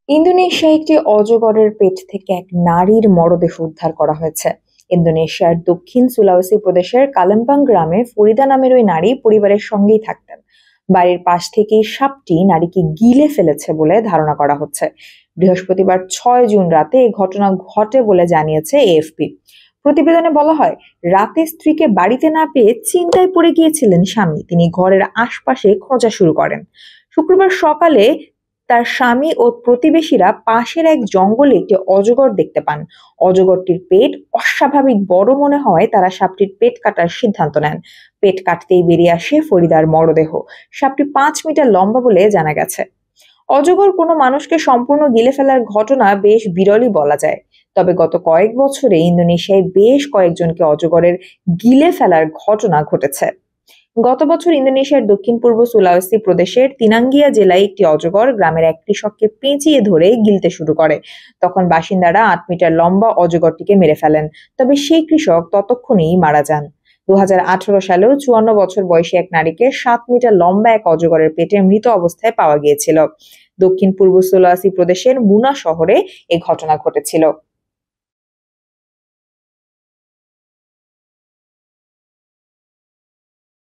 ইন্দোনেশিয়ায় একটি অজগরের পেট থেকে এক নারীর মরদেহ উদ্ধার করা হয়েছে। ইন্দোনেশিয়ার দক্ষিণ সুলাওয়েসি প্রদেশের কালিম্পং গ্রামে ফরিদা নামের ওই নারী পরিবারের সঙ্গেই থাকতেন। বাড়ির পাশ থেকেই সাপটি নারীকে গিলে ফেলেছে বলে ধারণা করা হচ্ছে। বৃহস্পতিবার 6 জুন রাতে এই ঘটনা ঘটে বলে জানিয়েছে এএফপি। প্রতিবেদনে বলা হয়, রাতে স্ত্রীকে বাড়িতে না পেয়ে চিন্তায় পড়ে গিয়েছিলেন স্বামী। তিনি ঘরের আশপাশে খোঁজা শুরু করেন। শুক্রবার সকালে তার স্বামী ও প্রতিবেশীরা পাশের এক জঙ্গলে একটি অজগর দেখতে পান। অজগরটির পেট অস্বাভাবিক বড় মনে হওয়ায় তারা সাপটির পেট কাটার সিদ্ধান্ত নেন। পেট কাটতেই বেরিয়ে আসে ফরিদার মরদেহ। সাপটি 5 মিটার লম্বা বলে জানা গেছে। অজগর কোনো মানুষকে সম্পূর্ণ গিলে ফেলার ঘটনা বেশ বিরলই বলা যায়। তবে গত কয়েক বছরে ইন্দোনেশিয়ায় বেশ কয়েকজনকে অজগরের গিলে ফেলার ঘটনা ঘটেছে। গত বছর ইন্দোনেশিয়ার দক্ষিণ-পূর্ব সুলাওয়েসি প্রদেশের তিনাঙ্গিয়া জেলায় একটি অজগর গ্রামের এক কৃষককে পেঁচিয়ে ধরে গিলতে শুরু করে। তখন বাসিন্দারা 8 মিটার লম্বা অজগরটিকে মেরে ফেলেন। তবে সেই কৃষক ততক্ষণেই মারা যান। 2018 সালেও 54 বছর বয়সী এক নারীকে 7 মিটার লম্বা এক অজগরের পেটে মৃত অবস্থায় পাওয়া গিয়েছিল। দক্ষিণ পূর্ব সুলাওয়েসি প্রদেশের মুনা শহরে এ ঘটনা ঘটেছিল।